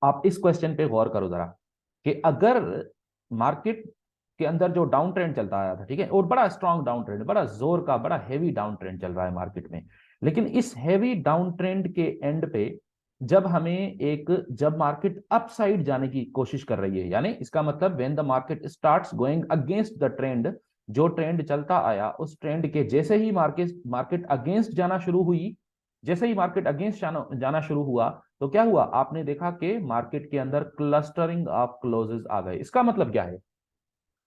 आप इस क्वेश्चन पे गौर करो जरा कि अगर मार्केट के अंदर जो डाउन ट्रेंड चलता आया था, ठीक है, और बड़ा स्ट्रांग डाउन ट्रेंड, बड़ा जोर का, बड़ा हेवी डाउन ट्रेंड चल रहा है मार्केट में, लेकिन इस हेवी डाउन ट्रेंड के एंड पे जब मार्केट अपसाइड जाने की कोशिश कर रही है, यानी इसका मतलब when the market starts going against the trend, जो ट्रेंड चलता आया उस ट्रेंड के जैसे ही मार्केट मार्केट अगेंस्ट जाना शुरू हुई, जैसे ही मार्केट अगेंस्ट जाना शुरू हुआ, तो क्या हुआ, आपने देखा कि मार्केट के अंदर क्लस्टरिंग ऑफ क्लोजेस आ गए। इसका मतलब क्या है?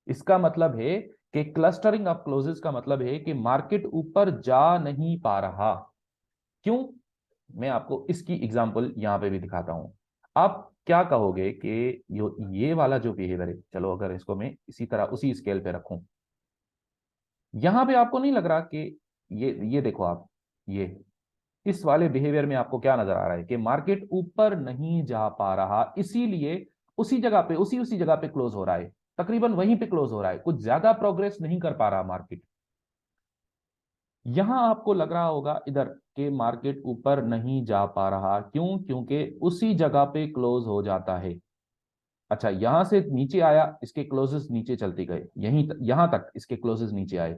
इसका मतलब है कि क्लस्टरिंग ऑफ क्लोजेस का मतलब है कि मार्केट ऊपर जा नहीं पा रहा। क्यों? मैं आपको इसकी एग्जांपल यहां पे भी दिखाता हूं। आप क्या कहोगे कि ये वाला जो बिहेवियर है, चलो अगर इसको मैं इसी तरह उसी स्केल पे रखूं, यहां पे आपको नहीं लग रहा कि ये देखो आप, ये इस वाले बिहेवियर में आपको क्या नजर आ रहा है कि मार्केट ऊपर नहीं जा पा रहा, इसीलिए उसी जगह पे उसी जगह पे क्लोज हो रहा है, तकरीबन वहीं पे क्लोज हो रहा है, कुछ ज्यादा प्रोग्रेस नहीं कर पा रहा मार्केट। यहां आपको लग रहा होगा इधर के मार्केट ऊपर नहीं जा पा रहा, क्यों? क्योंकि उसी जगह पे क्लोज हो जाता है। अच्छा, यहां से नीचे आया, इसके क्लोजेस नीचे चलते गए, यहां तक इसके क्लोजेस नीचे आए,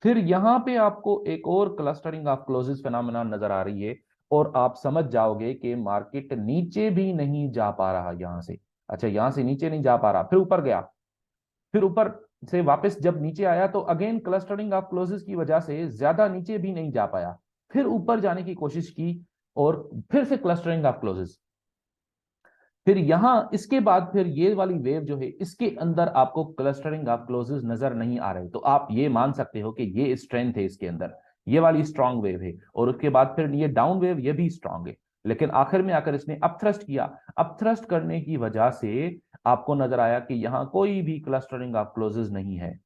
फिर यहां पे आपको एक और क्लस्टरिंग ऑफ क्लोजेस फिनोमेना नजर आ रही है, और आप समझ जाओगे कि मार्केट नीचे भी नहीं जा पा रहा यहां से। अच्छा, यहां से नीचे नहीं जा पा रहा, फिर ऊपर गया, फिर ऊपर से वापस जब नीचे आया तो अगेन क्लस्टरिंग ऑफ क्लोजेस की वजह से ज्यादा नीचे भी नहीं जा पाया, फिर ऊपर जाने की कोशिश की, और फिर से क्लस्टरिंग ऑफ क्लोजेस, फिर यहां इसके बाद फिर ये वाली वेव जो है इसके अंदर आपको क्लस्टरिंग ऑफ क्लोजेस नजर नहीं आ रहे, तो आप ये मान सकते हो कि ये स्ट्रेंथ है इसके अंदर, ये वाली स्ट्रांग वेव है, और उसके बाद फिर ये डाउन वेव ये भी स्ट्रांग है। लेकिन आखिर में आकर इसने अपथ्रस्ट किया, अपथ्रस्ट करने की वजह से आपको नजर आया कि यहां कोई भी क्लस्टरिंग ऑफ क्लोजेस नहीं है।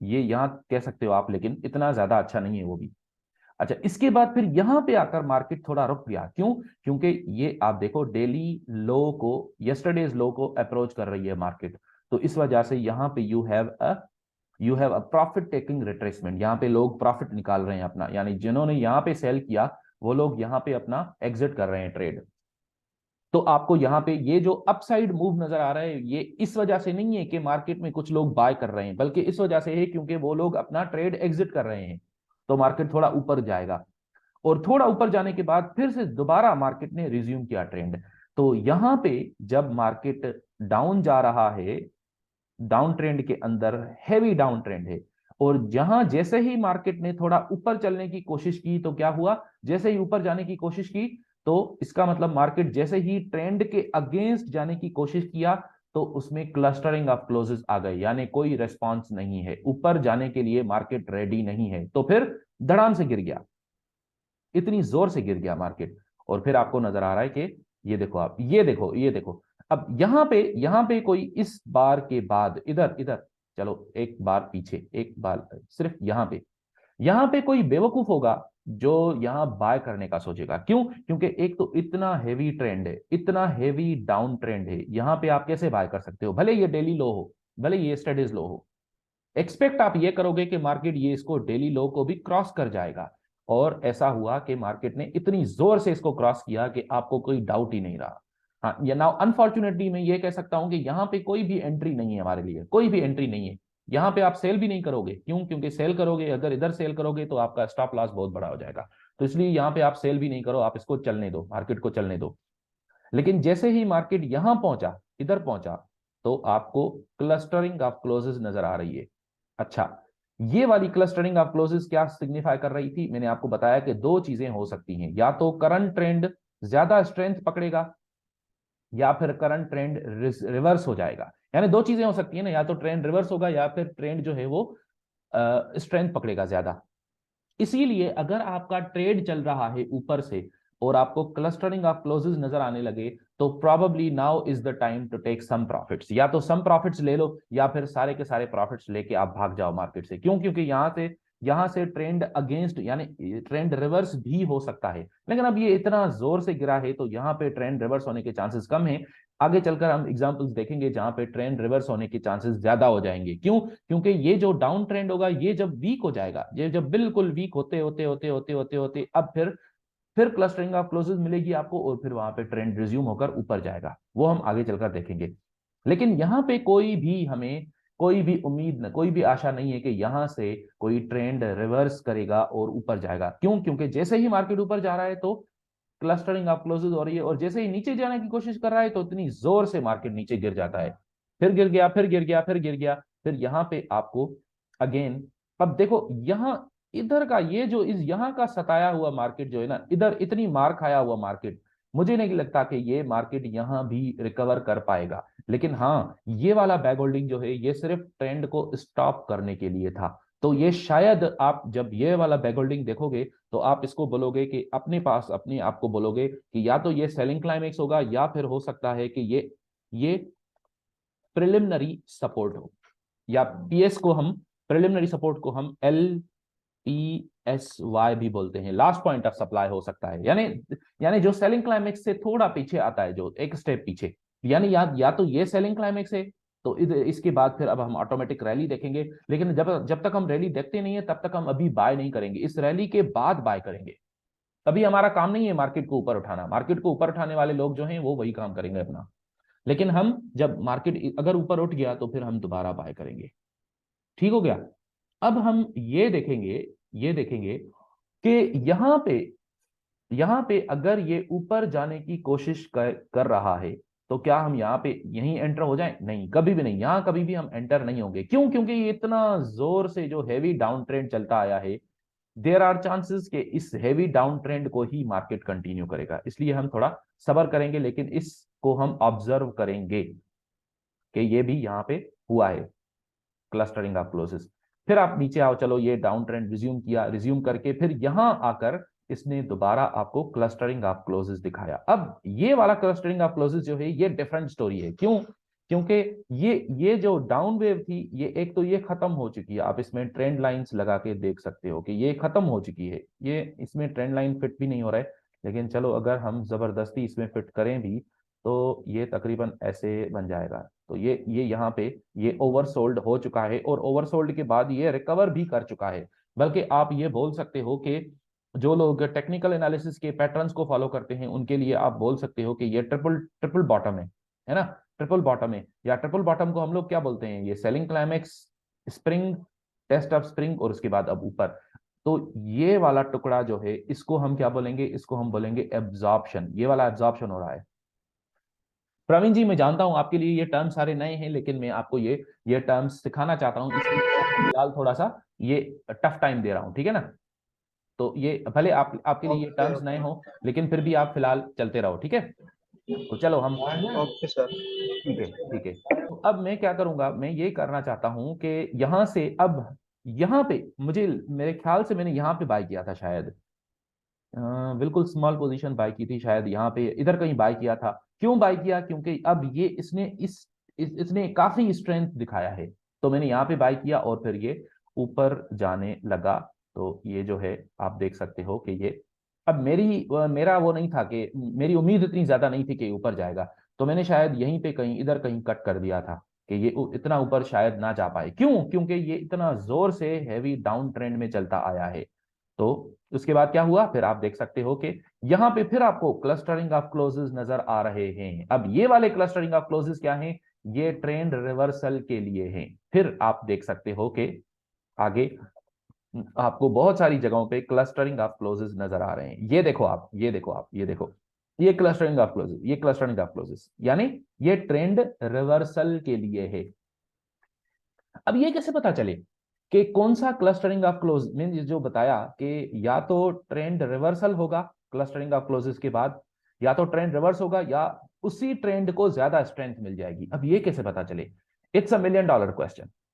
ये यहां कह सकते हो आप, लेकिन इतना ज्यादा अच्छा नहीं है वो भी। अच्छा, इसके बाद फिर यहां पे आकर मार्केट थोड़ा रुक गया, क्यों? क्योंकि ये आप देखो डेली लो को, यस्टरडेज लो को अप्रोच कर रही है मार्केट, तो इस वजह से यहां पे you have a profit taking retracement, यहां पे लोग प्रॉफिट निकाल रहे हैं अपना, यानी जिन्होंने यहां पे सेल किया वो लोग यहां पे अपना एग्जिट कर रहे हैं ट्रेड। तो आपको यहां पे ये जो अपसाइड मूव नजर आ रहा है, ये इस वजह से नहीं है कि मार्केट में कुछ लोग बाय कर रहे हैं, बल्कि इस वजह से है क्योंकि वो लोग अपना ट्रेड एग्जिट कर रहे हैं, तो मार्केट थोड़ा ऊपर जाएगा, और थोड़ा ऊपर जाने के बाद फिर से दोबारा मार्केट ने रिज्यूम किया ट्रेंड। तो यहां पे जब मार्केट डाउन जा रहा है, डाउन ट्रेंड के अंदर हैवी डाउन ट्रेंड है, और जहां जैसे ही मार्केट ने थोड़ा ऊपर चलने की कोशिश की तो क्या हुआ, जैसे ही ऊपर जाने की कोशिश की, तो इसका मतलब मार्केट जैसे ही ट्रेंड के अगेंस्ट जाने की कोशिश किया, तो उसमें क्लस्टरिंग ऑफ क्लोजेस आ गए, यानी कोई रेस्पॉन्स नहीं है, ऊपर जाने के लिए मार्केट रेडी नहीं है, तो फिर धड़ाम से गिर गया, इतनी जोर से गिर गया मार्केट। और फिर आपको नजर आ रहा है कि ये देखो आप, ये देखो अब यहां पे कोई इस बार के बाद इधर इधर, चलो एक बार पीछे, एक बार सिर्फ यहां पे कोई बेवकूफ होगा जो यहां बाय करने का सोचेगा। क्यों? क्योंकि एक तो इतना हेवी ट्रेंड है, इतना हेवी डाउन ट्रेंड है, यहां पे आप कैसे बाय कर सकते हो? भले ये डेली लो हो, भले ये स्टडीज लो हो, एक्सपेक्ट आप ये करोगे कि मार्केट ये इसको डेली लो को भी क्रॉस कर जाएगा, और ऐसा हुआ कि मार्केट ने इतनी जोर से इसको क्रॉस किया कि आपको कोई डाउट ही नहीं रहा। हाँ, ये नाउ अनफॉर्चुनेटली मैं ये कह सकता हूं कि यहाँ पे कोई भी एंट्री नहीं है हमारे लिए, कोई भी एंट्री नहीं है। यहाँ पे आप सेल भी नहीं करोगे, क्यों? क्योंकि सेल करोगे, अगर इधर सेल करोगे तो आपका स्टॉप लॉस बहुत बड़ा हो जाएगा, तो इसलिए यहाँ पे आप सेल भी नहीं करो, आप इसको चलने दो, मार्केट को चलने दो। लेकिन जैसे ही मार्केट यहां पहुंचा, इधर पहुंचा, तो आपको क्लस्टरिंग ऑफ क्लोजेस नजर आ रही है। अच्छा, ये वाली क्लस्टरिंग ऑफ क्लोजेस क्या सिग्निफाई कर रही थी? मैंने आपको बताया कि दो चीजें हो सकती हैं, या तो करंट ट्रेंड ज्यादा स्ट्रेंथ पकड़ेगा, या फिर करंट ट्रेंड रिवर्स हो जाएगा। यानी दो चीजें हो सकती है ना, या तो ट्रेंड रिवर्स होगा या फिर ट्रेंड जो है वो स्ट्रेंथ पकड़ेगा ज्यादा। इसीलिए अगर आपका ट्रेड चल रहा है ऊपर से और आपको क्लस्टरिंग ऑफ क्लोजेस नजर आने लगे, तो probably now is the time to take some profits, या तो सम प्रॉफिट्स ले लो या फिर सारे के सारे प्रॉफिट्स लेके आप भाग जाओ मार्केट से। क्यों? क्योंकि यहां से ट्रेंड अगेंस्ट, यानी ट्रेंड रिवर्स भी हो सकता है, लेकिन अब ये इतना जोर से गिरा है तो यहाँ पे ट्रेंड रिवर्स होने के चांसेस कम है। आगे चलकर हम एग्जांपल्स देखेंगे जहां पे ट्रेंड रिवर्स होने के चांसेस ज्यादा हो जाएंगे। क्यों? क्योंकि ये जो डाउन ट्रेंड होगा ये जब वीक हो जाएगा, ये जब बिल्कुल वीक होते होते होते होते होते होते अब फिर फिर क्लस्टरिंग ऑफ क्लोजेस मिलेगी आपको और फिर वहां पे ट्रेंड रिज्यूम होकर ऊपर जाएगा, वो हम आगे चलकर देखेंगे। लेकिन यहां पे कोई भी हमें कोई भी उम्मीद, कोई भी आशा नहीं है कि यहां से कोई ट्रेंड रिवर्स करेगा और ऊपर जाएगा। क्यों? क्योंकि जैसे ही मार्केट ऊपर जा रहा है तो क्लस्टरिंग ऑफ क्लोजेस हो रही है, और जैसे ही नीचे जाने की कोशिश कर रहा है तो इतनी जोर से मार्केट नीचे गिर जाता है, फिर गिर गया, फिर गिर गया, फिर गिर गया, फिर यहां पे आपको अगेन, अब देखो यहां इधर का ये जो इस यहां का सताया हुआ मार्केट जो है ना, इधर इतनी मार खाया हुआ मार्केट, मुझे नहीं लगता कि ये मार्केट यहां भी रिकवर कर पाएगा। लेकिन हाँ, ये वाला बैक होल्डिंग जो है ये सिर्फ ट्रेंड को स्टॉप करने के लिए था। तो ये शायद आप जब ये वाला बैक होल्डिंग देखोगे तो आप इसको बोलोगे कि अपने पास अपने आप को बोलोगे कि या तो ये सेलिंग क्लाइमेक्स होगा या फिर हो सकता है कि ये प्रिलिमिनरी सपोर्ट हो, या पीएस को हम, प्रिलिमिनरी सपोर्ट को हम LPSY भी बोलते हैं, लास्ट पॉइंट ऑफ सप्लाई हो सकता है। यानी यानी जो सेलिंग क्लाइमेक्स से थोड़ा पीछे आता है, जो एक स्टेप पीछे, यानी या तो ये सेलिंग क्लाइमेक्स है, तो इसके बाद फिर अब हम ऑटोमेटिक रैली देखेंगे। लेकिन जब जब तक हम रैली देखते नहीं है तब तक हम अभी बाय नहीं करेंगे, इस रैली के बाद बाय करेंगे। अभी हमारा काम नहीं है मार्केट को ऊपर उठाना, मार्केट को ऊपर उठाने वाले लोग जो हैं वो वही काम करेंगे अपना। लेकिन हम जब मार्केट अगर ऊपर उठ गया तो फिर हम दोबारा बाय करेंगे। ठीक हो गया? अब हम ये देखेंगे कि यहां पे अगर ये ऊपर जाने की कोशिश कर रहा है तो क्या हम यहाँ पे यहीं एंटर हो जाएं? नहीं, कभी भी नहीं, यहां कभी भी हम एंटर नहीं होंगे। क्यों? क्योंकि ये इतना जोर से जो हैवी डाउन ट्रेंड चलता आया है, देयर आर चांसेस कि इस हैवी डाउन ट्रेंड को ही मार्केट कंटिन्यू करेगा। इसलिए हम थोड़ा सब्र करेंगे, लेकिन इसको हम ऑब्जर्व करेंगे कि ये भी यहाँ पे हुआ है क्लस्टरिंग ऑफ क्लोजेस। फिर आप नीचे आओ, चलो ये डाउन ट्रेंड रिज्यूम किया, रिज्यूम करके फिर यहां आकर इसने दोबारा आपको क्लस्टरिंग ऑफ क्लोजेस दिखाया। अब ये वाला क्लस्टरिंग ऑफ क्लोजेस जो है ये डिफरेंट स्टोरी है। क्यों? क्योंकि ये जो डाउन वेव थी, ये एक तो ये खत्म हो चुकी है, आप इसमें ट्रेंड लाइंस लगा के देख सकते हो कि ये खत्म हो चुकी है, ये इसमें ट्रेंड लाइन फिट भी नहीं हो रहा है। लेकिन चलो अगर हम जबरदस्ती इसमें फिट करें भी तो ये तकरीबन ऐसे बन जाएगा। तो ये यहाँ पे ये ओवरसोल्ड हो चुका है, और ओवरसोल्ड के बाद ये रिकवर भी कर चुका है। बल्कि आप ये बोल सकते हो कि जो लोग टेक्निकल एनालिसिस के पैटर्न्स को फॉलो करते हैं उनके लिए आप बोल सकते हो कि ये ट्रिपल ट्रिपल बॉटम है ना, ट्रिपल बॉटम है। या ट्रिपल बॉटम को हम लोग क्या बोलते हैं? ये selling climax, spring, test of spring, और उसके बाद अब ऊपर। तो ये वाला टुकड़ा जो है इसको हम क्या बोलेंगे? इसको हम बोलेंगे एब्जॉर्प्शन। ये वाला एब्जॉर्प्शन हो रहा है। प्रवीण जी, मैं जानता हूं आपके लिए ये टर्म सारे नए हैं, लेकिन मैं आपको ये टर्म्स सिखाना चाहता हूं, इसलिए फिलहाल थोड़ा सा ये टफ टाइम दे रहा हूं, ठीक है ना? तो ये भले आपके लिए ये ओके टर्म्स नए ओके। हों, लेकिन फिर भी आप फिलहाल चलते रहो, ठीक है? तो चलो हम, ओके सर। ठीक है, ठीक है। तो अब मैं क्या करूंगा, मैं ये करना चाहता हूं कि यहां से अब यहां पे मुझे, मेरे ख्याल से मैंने यहां पे बाय किया था शायद, बिल्कुल स्मॉल पोजीशन बाय की थी शायद, यहाँ पे इधर कहीं बाय किया था। क्यों बाय किया? क्योंकि अब ये इसने काफी स्ट्रेंथ दिखाया है, तो मैंने यहाँ पे बाय किया और फिर ये ऊपर जाने लगा। तो ये जो है आप देख सकते हो कि ये, अब मेरा वो नहीं था कि, मेरी उम्मीद इतनी ज्यादा नहीं थी कि ऊपर जाएगा, तो मैंने शायद यहीं पे कहीं इधर कहीं कट कर दिया था कि ये इतना ऊपर शायद ना जा पाए। क्यों? क्योंकि ये इतना जोर से हैवी डाउन ट्रेंड में चलता आया है। तो उसके बाद क्या हुआ? फिर आप देख सकते हो कि यहां पे फिर आपको क्लस्टरिंग ऑफ क्लोजेस नजर आ रहे हैं। अब ये वाले क्लस्टरिंग ऑफ क्लोजेस क्या हैं? ये ट्रेंड रिवर्सल के लिए हैं। फिर आप देख सकते हो कि आगे आपको बहुत सारी जगहों पे क्लस्टरिंग ऑफ क्लोजेस नजर आ रहे हैं। ये देखो आप, ये देखो आप, ये देखो, ये क्लस्टरिंग ऑफ क्लोजेस, ये क्लस्टरिंग ऑफ क्लोजेस, यानी ये ट्रेंड रिवर्सल के लिए है। अब ये कैसे पता चले कि कौन सा क्लस्टरिंग ऑफ क्लोज, मैंने जो बताया कि या तो ट्रेंड रिवर्सल होगा क्लस्टरिंग ऑफ क्लोजेस के बाद, या तो ट्रेंड रिवर्स होगा, या उसी ट्रेंड को ज्यादा स्ट्रेंथ मिल जाएगी। अब ये कैसे पता चले? It's a $1 million question.